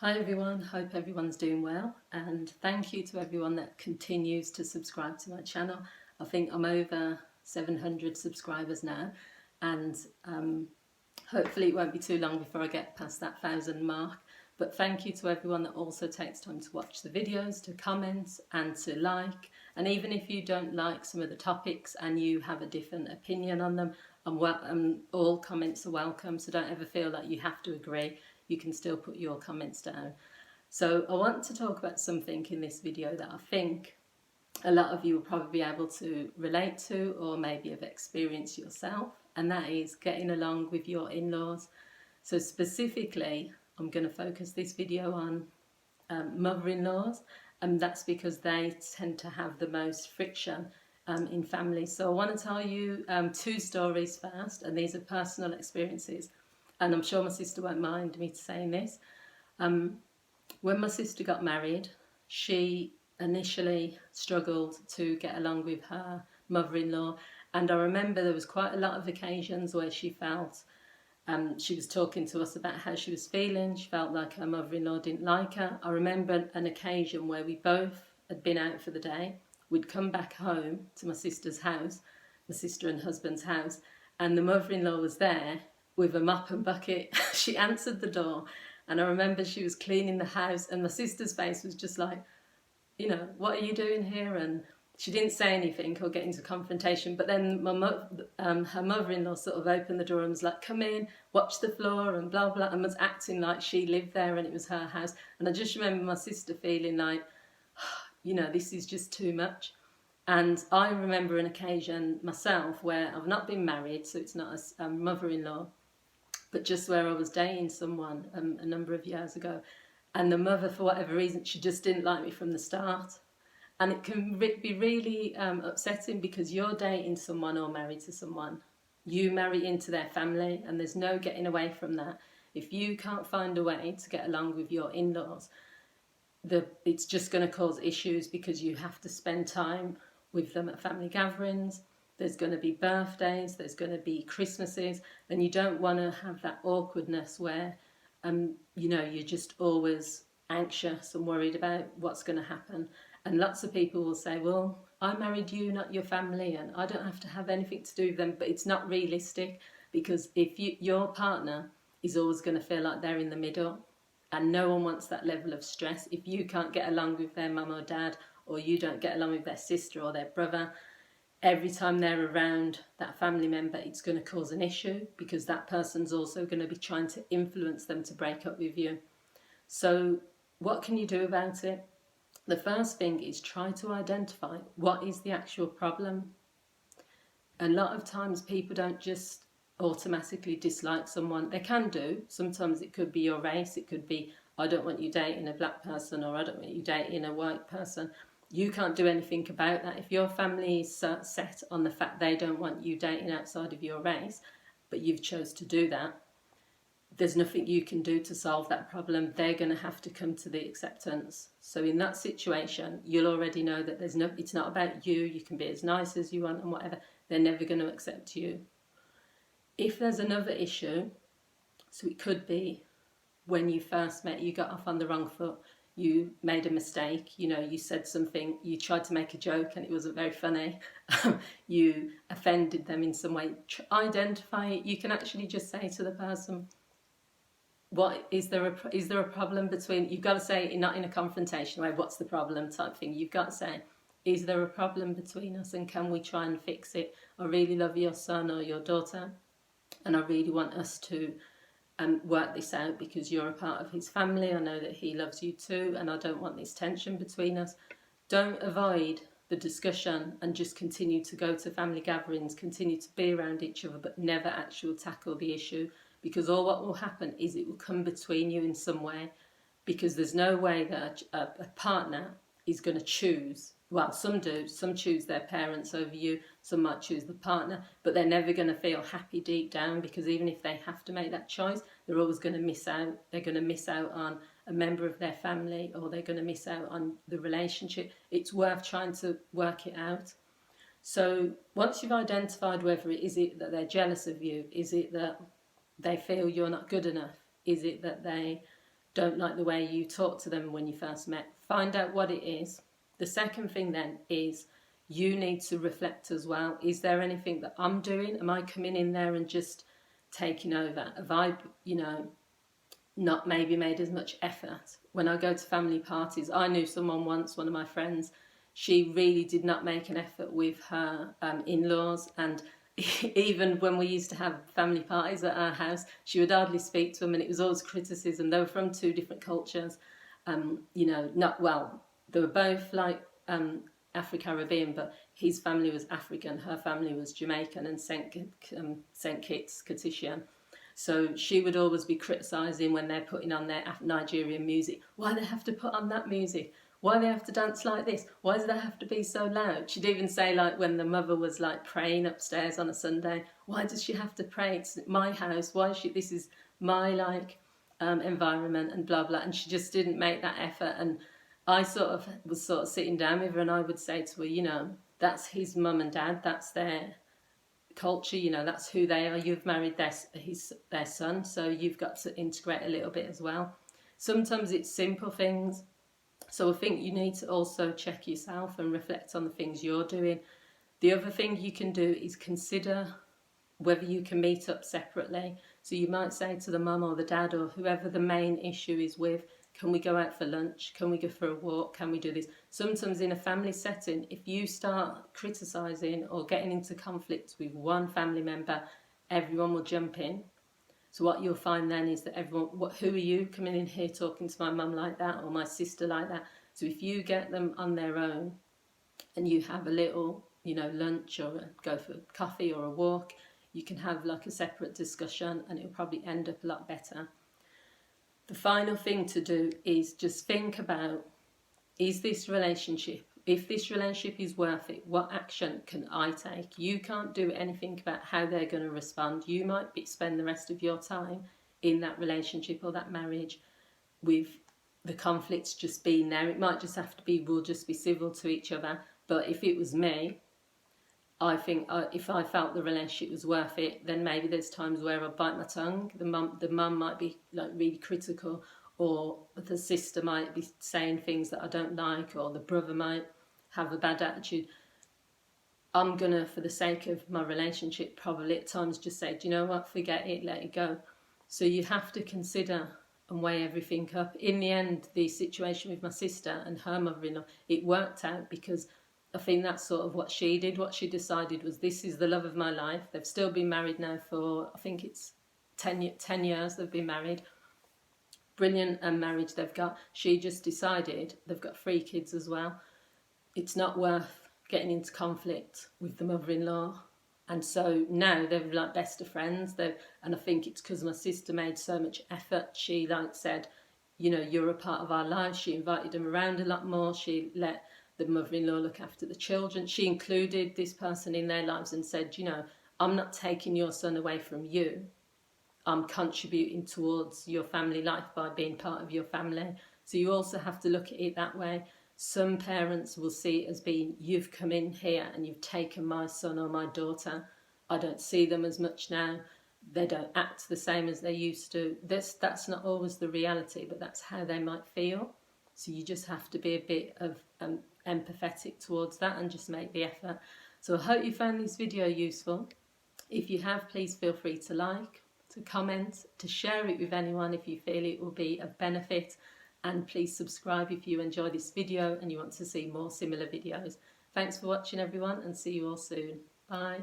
Hi everyone, hope everyone's doing well, and thank you to everyone that continues to subscribe to my channel. I think I'm over 700 subscribers now, and hopefully it won't be too long before I get past that 1,000 mark. But thank you to everyone that also takes time to watch the videos, to comment and to like. And even if you don't like some of the topics and you have a different opinion on them, all comments are welcome, so don't ever feel like you have to agree. You can still put your comments down. So I want to talk about something in this video that I think a lot of you will probably be able to relate to or maybe have experienced yourself, and that is getting along with your in-laws. So specifically, I'm going to focus this video on mother-in-laws, and that's because they tend to have the most friction in families. So I want to tell you two stories first, and these are personal experiences, and I'm sure my sister won't mind me saying this. When my sister got married, she initially struggled to get along with her mother-in-law, and I remember there was quite a lot of occasions where she felt she was talking to us about how she was feeling. She felt like her mother-in-law didn't like her. I remember an occasion where we both had been out for the day. We'd come back home to my sister's house, my sister and husband's house, and the mother-in-law was there with a mop and bucket. She answered the door, and I remember she was cleaning the house, and my sister's face was just like, what are you doing here? And she didn't say anything or get into confrontation, but then her mother-in-law sort of opened the door and was like, come in, watch the floor and blah blah, and was acting like she lived there and it was her house. And I just remember my sister feeling like, this is just too much. And I remember an occasion myself where I've not been married, so it's not a mother-in-law, but just where I was dating someone a number of years ago, and the mother, for whatever reason, she just didn't like me from the start. And it can be really upsetting, because you're dating someone or married to someone. You marry into their family, and there's no getting away from that. If you can't find a way to get along with your in-laws, it's just going to cause issues, because you have to spend time with them at family gatherings. There's going to be birthdays, there's going to be Christmases, and you don't want to have that awkwardness where, you're just always anxious and worried about what's going to happen. And lots of people will say, well, I married you, not your family, and I don't have to have anything to do with them. But it's not realistic, because if your partner is always going to feel like they're in the middle, and no one wants that level of stress. If you can't get along with their mum or dad, or you don't get along with their sister or their brother, every time they're around that family member, it's going to cause an issue, because that person's also going to be trying to influence them to break up with you. So what can you do about it? The first thing is try to identify what is the actual problem. A lot of times people don't just automatically dislike someone. They can do. Sometimes it could be your race. It could be, I don't want you dating a black person, or I don't want you dating a white person. You can't do anything about that. If your family is set on the fact they don't want you dating outside of your race, but you've chose to do that, there's nothing you can do to solve that problem. They're going to have to come to the acceptance. So in that situation, you'll already know that it's not about you. You can be as nice as you want and whatever. They're never going to accept you. If there's another issue, so it could be when you first met, you got off on the wrong foot. You made a mistake, you said something, you tried to make a joke and it wasn't very funny. You offended them in some way. Identify it. You can actually just say to the person, what is there a problem between, you've got to say, not in a confrontation way, what's the problem type thing. You've got to say, is there a problem between us, and can we try and fix it? I really love your son or your daughter, and I really want us to work this out, because you're a part of his family. I know that he loves you too, and I don't want this tension between us. Don't avoid the discussion and just continue to go to family gatherings, continue to be around each other, but never actually tackle the issue, because all what will happen is it will come between you in some way, because there's no way that a partner is going to choose. Well, some do. Some choose their parents over you. Some might choose the partner, but they're never going to feel happy deep down, because even if they have to make that choice, they're always going to miss out. They're going to miss out on a member of their family, or they're going to miss out on the relationship. It's worth trying to work it out. So once you've identified whether is it that they're jealous of you, is it that they feel you're not good enough, is it that they don't like the way you talk to them when you first met. Find out what it is. The second thing then is you need to reflect as well. Is there anything that I'm doing? Am I coming in there and just taking over? Have I, not maybe made as much effort? When I go to family parties, I knew someone once, one of my friends, she really did not make an effort with her in-laws, and even when we used to have family parties at our house, she would hardly speak to them, and it was always criticism. They were from two different cultures, not well. They were both like Afro-Caribbean, but his family was African, her family was Jamaican and St. Kitts, Kittian. So she would always be criticising when they're putting on their Nigerian music. Why they have to put on that music? Why they have to dance like this? Why does they have to be so loud? She'd even say, like, when the mother was like praying upstairs on a Sunday, why does she have to pray? It's my house. Why is she? This is my environment and blah blah. And she just didn't make that effort. And I was sitting down with her, and I would say to her, that's his mum and dad. That's their culture. That's who they are. You've married their son, so you've got to integrate a little bit as well. Sometimes it's simple things. So I think you need to also check yourself and reflect on the things you're doing. The other thing you can do is consider whether you can meet up separately. So you might say to the mum or the dad or whoever the main issue is with, can we go out for lunch? Can we go for a walk? Can we do this? Sometimes in a family setting, if you start criticising or getting into conflict with one family member, everyone will jump in. So what you'll find then is that everyone, who are you coming in here talking to my mum like that or my sister like that? So if you get them on their own and you have a little, lunch or go for coffee or a walk, you can have like a separate discussion and it'll probably end up a lot better. The final thing to do is just think about, is this relationship, if this relationship is worth it, what action can I take? You can't do anything about how they're going to respond. You might spend the rest of your time in that relationship or that marriage with the conflicts just being there. It might just have to be, we'll just be civil to each other. But if it was me, I think if I felt the relationship was worth it, then maybe there's times where I bite my tongue. The mum might be like really critical, or the sister might be saying things that I don't like, or the brother might have a bad attitude. I'm gonna, for the sake of my relationship, probably at times just say, do you know what, forget it, let it go. So you have to consider and weigh everything up. In the end, the situation with my sister and her mother-in-law, it worked out because I think that's sort of what she did. What she decided was, this is the love of my life. They've still been married now for, I think it's 10 years they've been married. Brilliant marriage they've got. She just decided, they've got 3 kids as well, it's not worth getting into conflict with the mother-in-law. And so now they're like best of friends. And I think it's because my sister made so much effort. She said, you're a part of our lives. She invited them around a lot more. She let the mother-in-law look after the children. She included this person in their lives and said, I'm not taking your son away from you. I'm contributing towards your family life by being part of your family. So you also have to look at it that way. Some parents will see it as being, you've come in here and you've taken my son or my daughter. I don't see them as much now. They don't act the same as they used to. That's not always the reality, but that's how they might feel. So you just have to be a bit of empathetic towards that and just make the effort. So I hope you found this video useful. If you have, please feel free to like, to comment, to share it with anyone if you feel it will be of benefit. And please subscribe if you enjoy this video and you want to see more similar videos. Thanks for watching everyone, and see you all soon. Bye.